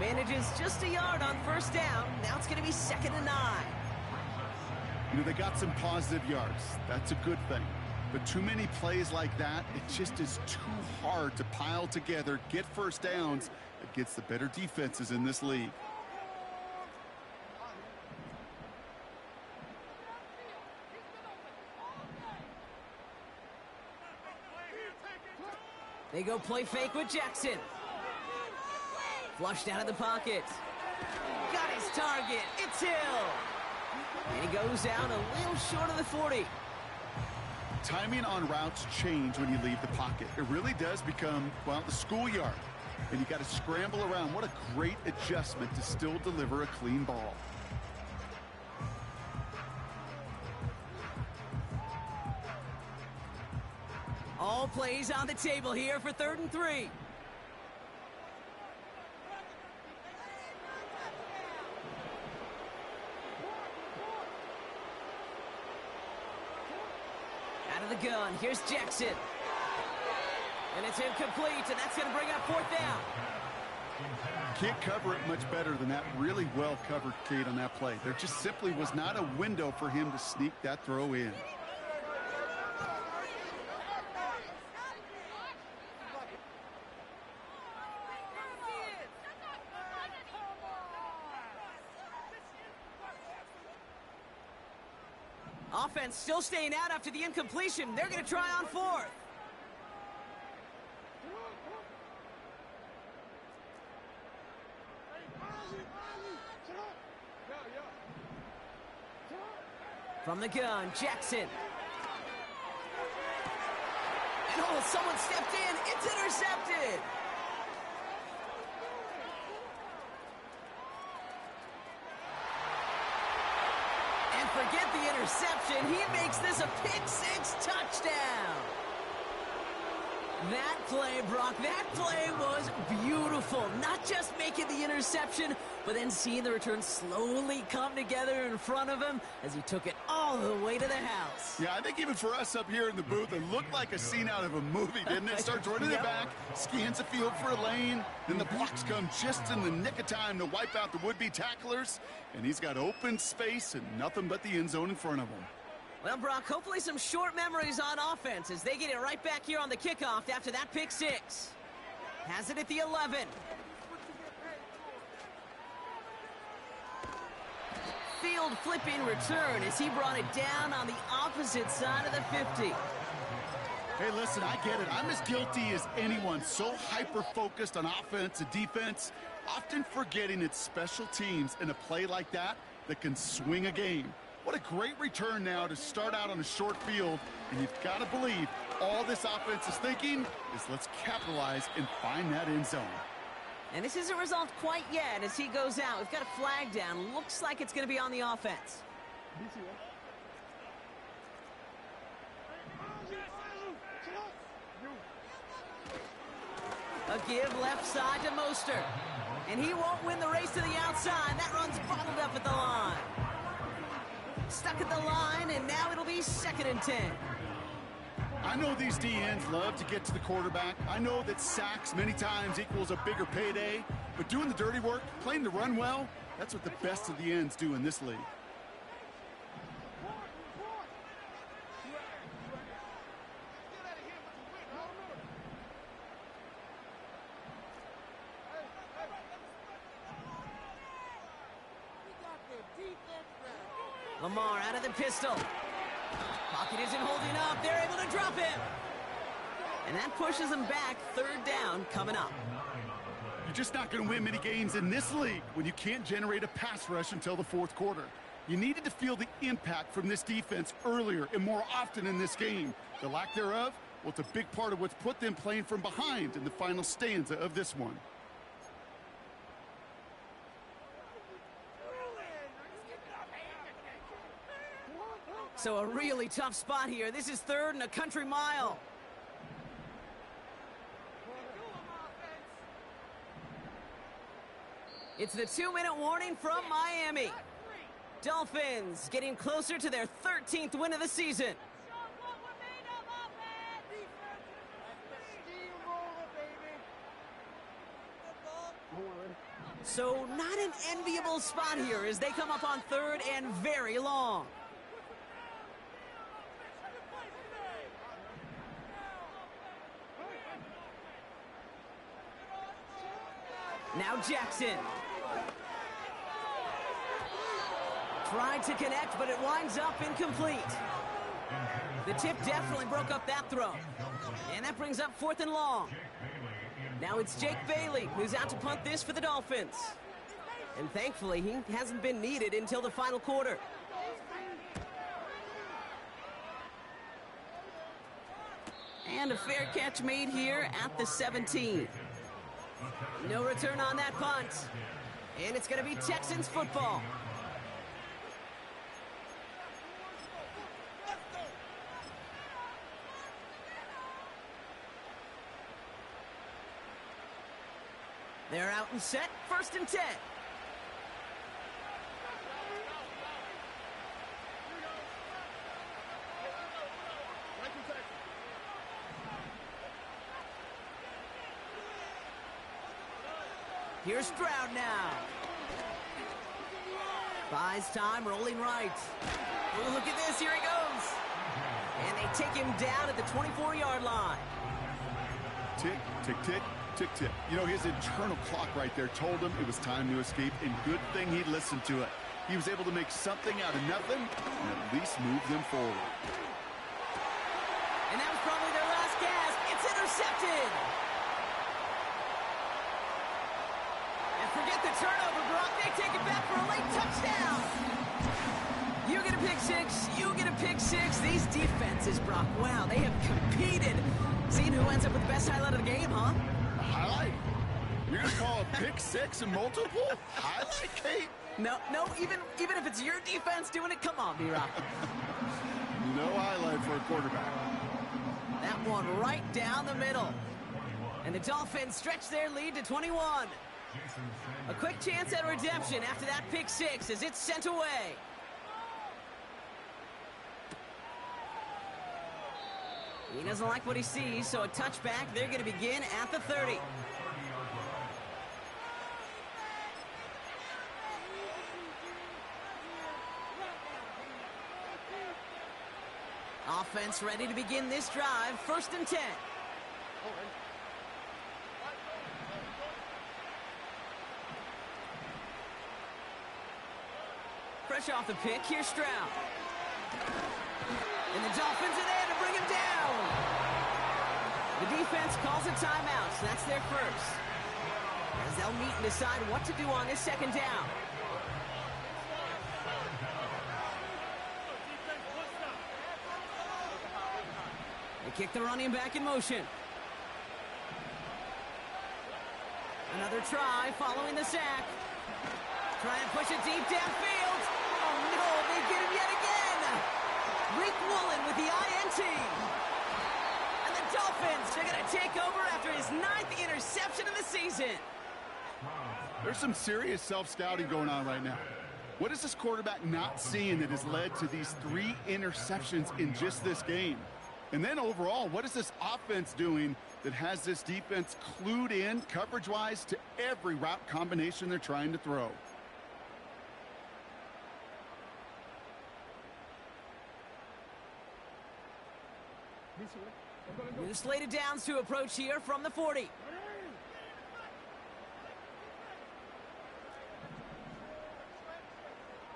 Manages just a yard on first down. Now it's going to be 2nd and 9. You know, they got some positive yards. That's a good thing. But too many plays like that, it just is too hard to pile together, get first downs against the better defenses in this league. They go play fake with Jackson. Flushed out of the pocket. Got his target. It's Hill. And he goes down a little short of the 40. Timing on routes change when you leave the pocket. It really does become, well, the schoolyard. And you got to scramble around. What a great adjustment to still deliver a clean ball. All plays on the table here for 3rd and 3. Out of the gun, here's Jackson. And it's incomplete, and that's going to bring up 4th down. Can't cover it much better than that. Really well covered, Kate, on that play. There just simply was not a window for him to sneak that throw in. Offense still staying out after the incompletion. They're going to try on 4th. From the gun, Jackson. And oh, someone stepped in. It's intercepted. Forget the interception. He makes this a pick-6 touchdown. That play, Brock, that play was beautiful. Not just making the interception, but then seeing the return slowly come together in front of him as he took it all the way to the house. Yeah, I think even for us up here in the booth, it looked like a scene out of a movie, didn't it? Starts running it back, scans the field for a lane, then the blocks come just in the nick of time to wipe out the would-be tacklers, and he's got open space and nothing but the end zone in front of him. Well, Brock, hopefully some short memories on offense as they get it right back here on the kickoff after that pick-6. Has it at the 11. Field flipping return as he brought it down on the opposite side of the 50. Hey, listen, I get it. I'm as guilty as anyone. So hyper-focused on offense and defense, often forgetting it's special teams in a play like that that can swing a game. What a great return now to start out on a short field, and you've got to believe all this offense is thinking is let's capitalize and find that end zone. And this isn't resolved quite yet as he goes out. We've got a flag down. Looks like it's going to be on the offense. A give left side to Mostert. And he won't win the race to the outside. That run's bottled up at the line. Stuck at the line, and now it'll be 2nd and 10. I know these DNs love to get to the quarterback. I know that sacks many times equals a bigger payday. But doing the dirty work, playing the run well, that's what the best of the ends do in this league. Lamar out of the pistol. Pocket isn't holding up. They're able to drop him. And that pushes them back. Third down coming up. You're just not going to win many games in this league when you can't generate a pass rush until the fourth quarter. You needed to feel the impact from this defense earlier and more often in this game. The lack thereof, well, it's a big part of what's put them playing from behind in the final stanza of this one. So a really tough spot here. This is third and a country mile. It's the 2-minute warning from Miami. Dolphins getting closer to their 13th win of the season. So not an enviable spot here as they come up on third and very long. Now Jackson. Tried to connect, but it winds up incomplete. The tip definitely broke up that throw. And that brings up fourth and long. Now it's Jake Bailey who's out to punt this for the Dolphins. And thankfully, he hasn't been needed until the final quarter. And a fair catch made here at the 17. No return on that punt. And it's going to be Texans football. They're out and set. First and 10. Here's Stroud now. Buys time, rolling right. Oh, look at this, here he goes. And they take him down at the 24-yard line. Tick, tick, tick, tick, tick. You know, his internal clock right there told him it was time to escape, and good thing he listened to it. He was able to make something out of nothing and at least move them forward. And that was probably their last gasp. It's intercepted. Forget the turnover, Brock. They take it back for a late touchdown. You get a pick six. You get a pick six. These defenses, Brock, wow, they have competed. Seeing who ends up with the best highlight of the game, huh? A highlight? You're going to call a pick six and multiple? Highlight, Kate? No, even if it's your defense doing it, come on, B-Rock. No highlight for a quarterback. That one right down the middle. And the Dolphins stretch their lead to 21. A quick chance at redemption after that pick six as it's sent away. He doesn't like what he sees, so a touchback. They're going to begin at the 30. Offense ready to begin this drive. First and 10. Fresh off the pick, here's Stroud. And the Dolphins are there to bring him down. The defense calls a timeout, so that's their first. As they'll meet and decide what to do on this second down. They kick the running back in motion. Another try following the sack. Try and push it deep downfield. Oh, no, they get him yet again. Rick Woolen with the INT. And the Dolphins are going to take over after his 9th interception of the season. There's some serious self-scouting going on right now. What is this quarterback not seeing that has led to these 3 interceptions in just this game? And then overall, what is this offense doing that has this defense clued in coverage-wise to every route combination they're trying to throw? New slated downs to approach here from the 40.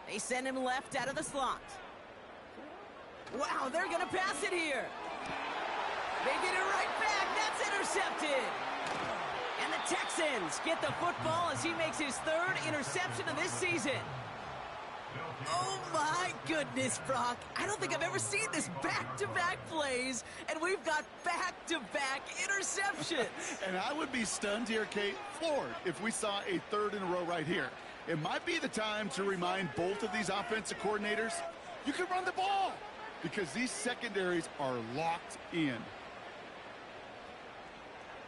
They send him left out of the slot. Wow, they're going to pass it here. They get it right back. That's intercepted. And the Texans get the football as he makes his third interception of this season. Oh, my goodness, Brock. I don't think I've ever seen this back-to-back plays, and we've got back-to-back interceptions. And I would be stunned here, Kate, floored, if we saw a third in a row right here. It might be the time to remind both of these offensive coordinators, you can run the ball, because these secondaries are locked in.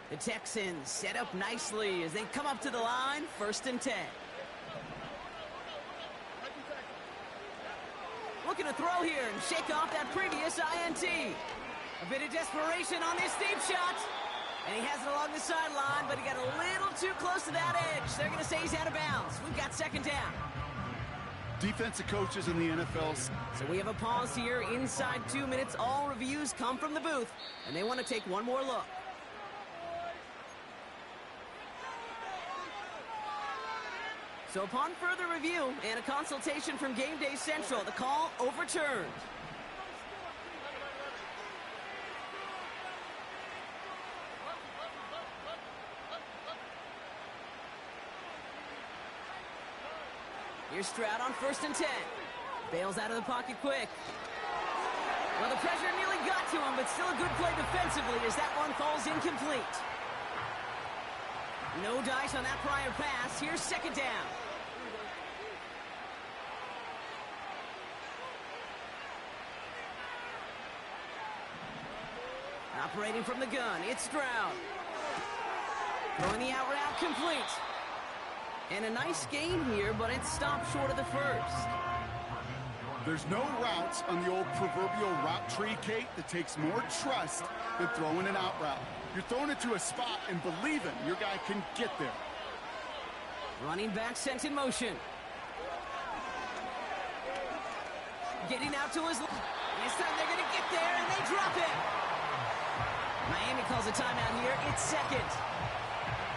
The Texans set up nicely as they come up to the line, 1st and 10. Looking to throw here and shake off that previous INT. A bit of desperation on this deep shot. And he has it along the sideline, but he got a little too close to that edge. They're going to say he's out of bounds. We've got 2nd down. Defensive coaches in the NFL. So we have a pause here inside 2 minutes. All reviews come from the booth, and they want to take one more look. So upon further review and a consultation from Game Day Central, the call overturned. Here's Stroud on 1st and 10. Bails out of the pocket quick. Well, the pressure nearly got to him, but still a good play defensively as that one falls incomplete. No dice on that prior pass. Here's 2nd down. Operating from the gun, it's Stroud. Throwing the out route complete. And a nice gain here, but it stopped short of the 1st. There's no routes on the old proverbial route tree, Kate, that takes more trust than throwing an out route. You're throwing it to a spot and believing your guy can get there. Running back sent in motion. Getting out to his left. This time they're going to get there, and they drop it. Miami calls a timeout here. It's 2nd.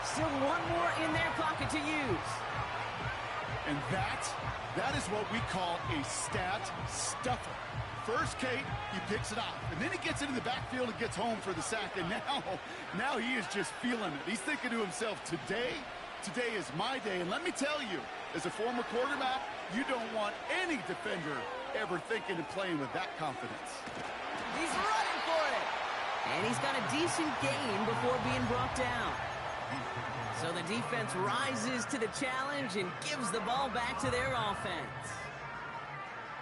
Still one more in their pocket to use. And that is what we call a stat stuffer. First, Kate, he picks it off, and then he gets into the backfield and gets home for the sack, and now he is just feeling it. He's thinking to himself, today is my day, and let me tell you, as a former quarterback, you don't want any defender ever thinking and playing with that confidence. He's running for it, and he's got a decent gain before being brought down. So the defense rises to the challenge and gives the ball back to their offense.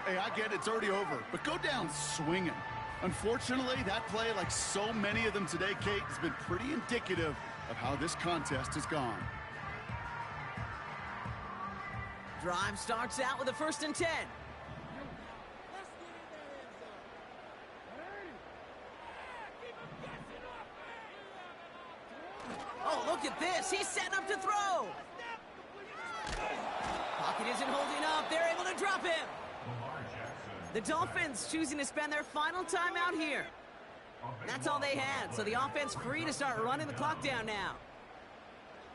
Hey, I get it, it's already over, but go down swinging. Unfortunately, that play, like so many of them today, Kate, has been pretty indicative of how this contest has gone. Drive starts out with a 1st and 10. Oh, look at this. He's setting up to throw. Pocket isn't holding up. They're able to drop him. The Dolphins choosing to spend their final timeout here. That's all they had, so the offense free to start running the clock down now.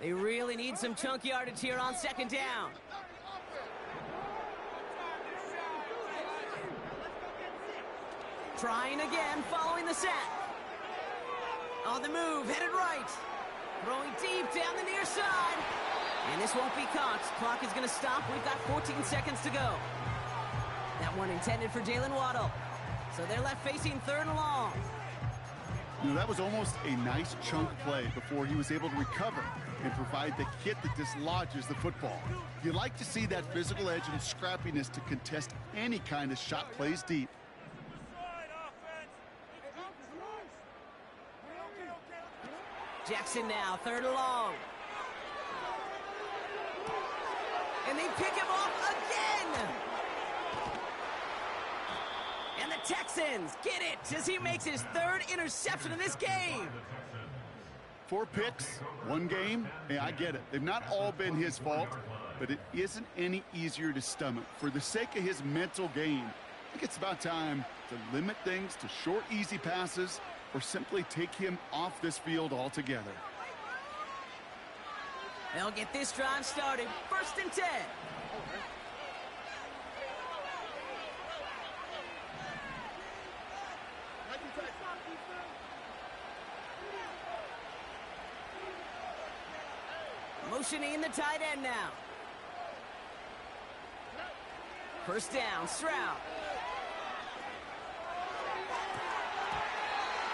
They really need some chunk yardage here on 2nd down. Trying again, following the sack. On the move, headed right. Throwing deep down the near side. And this won't be caught. Clock is going to stop. We've got 14 seconds to go. That one intended for Jalen Waddle. So they're left facing 3rd and long. You know, that was almost a nice chunk play before he was able to recover and provide the hit that dislodges the football. You like to see that physical edge and scrappiness to contest any kind of shot plays deep. Jackson now, 3rd and long. And they pick him off again. And the Texans get it as he makes his third interception in this game. 4 picks, 1 game. Hey, I get it. They've not all been his fault, but it isn't any easier to stomach. For the sake of his mental game, I think it's about time to limit things to short, easy passes or simply take him off this field altogether. They'll get this drive started. 1st and 10. Motioning in the tight end now. 1st down, Stroud.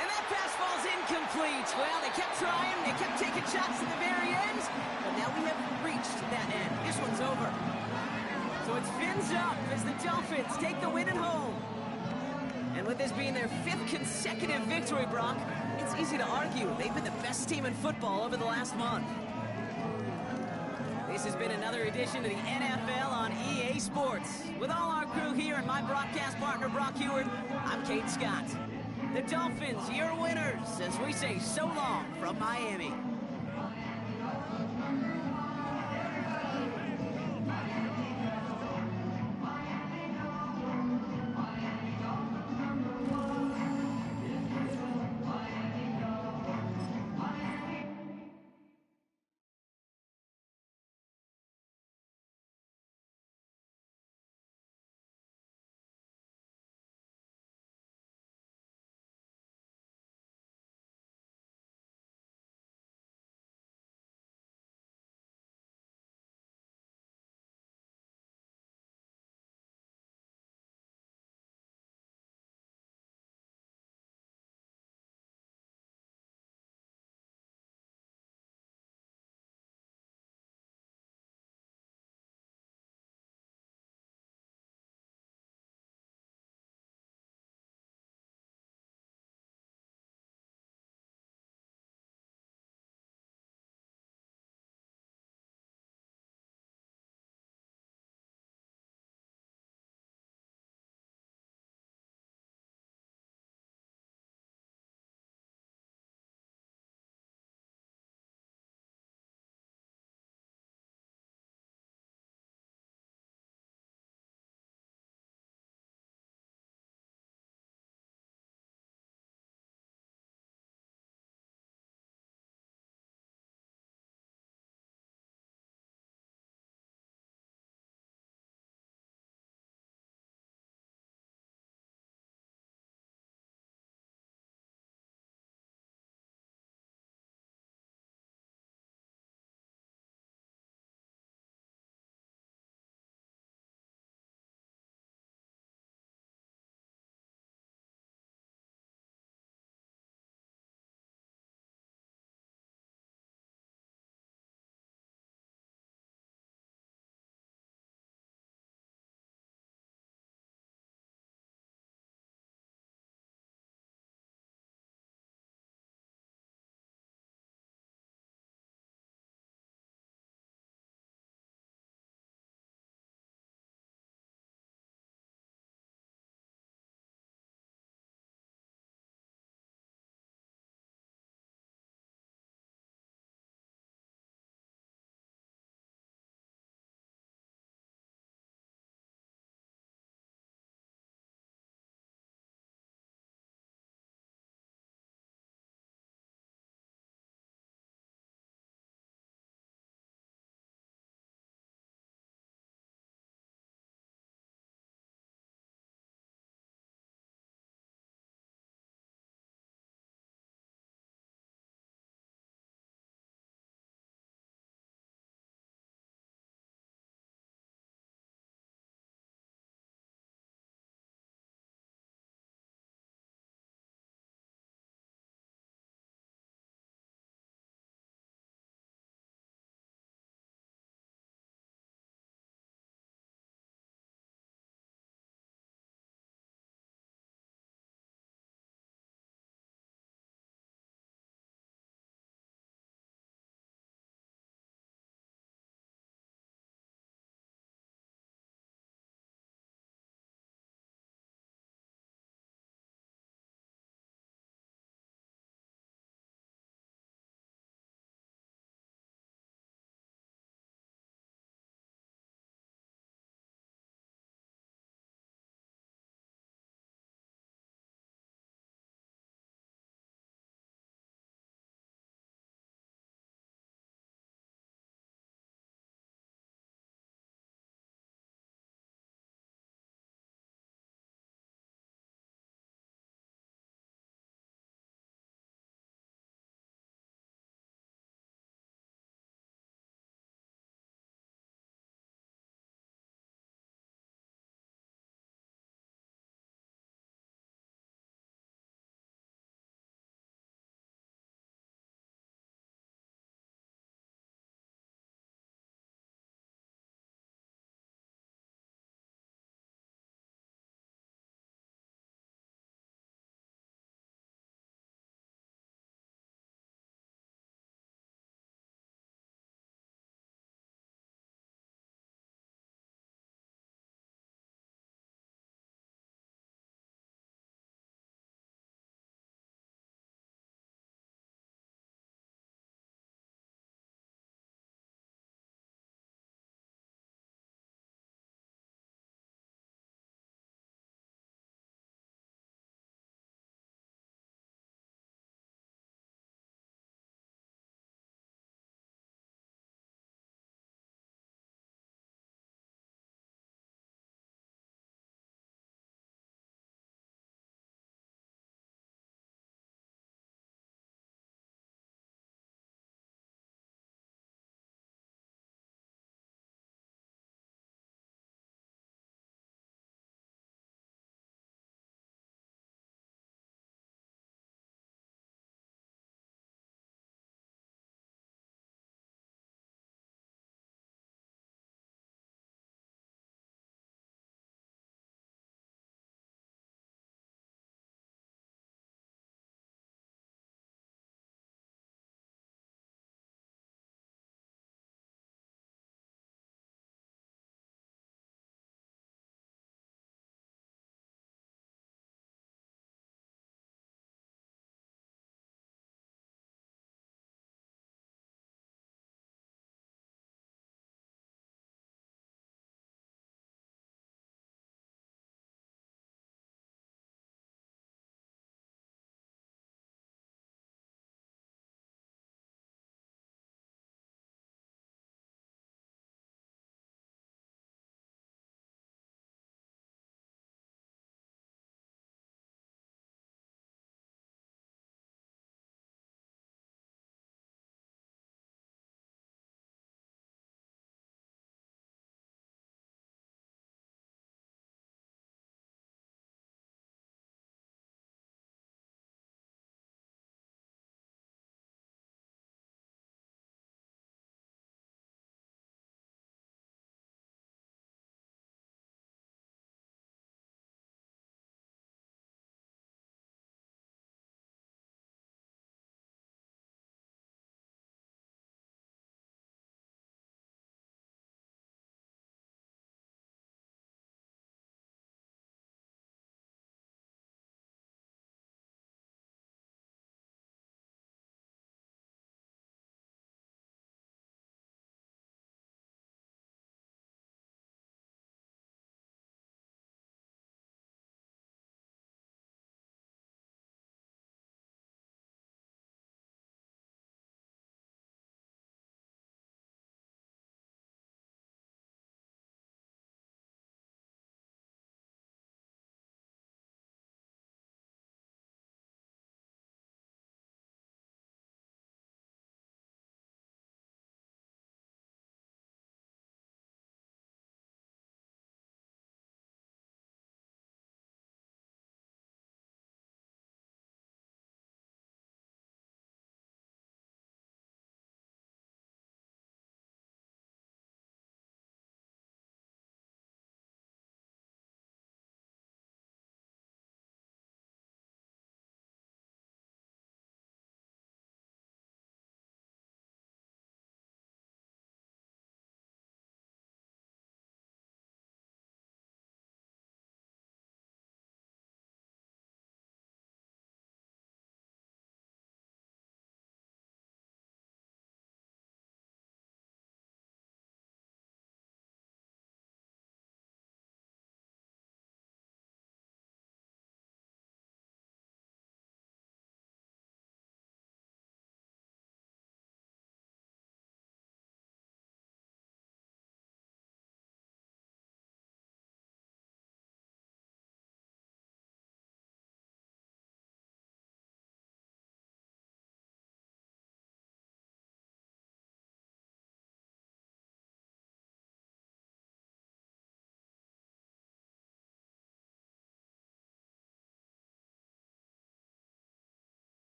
And that pass falls incomplete. Well, they kept trying, they kept taking shots at the very end, but now we have reached that end. This one's over. So it's fins up as the Dolphins take the win at home. And with this being their 5th consecutive victory, Brock, it's easy to argue they've been the best team in football over the last month. This has been another edition of the NFL on EA Sports. With all our crew here and my broadcast partner, Brock Heward, I'm Kate Scott. The Dolphins, your winners, as we say so long from Miami.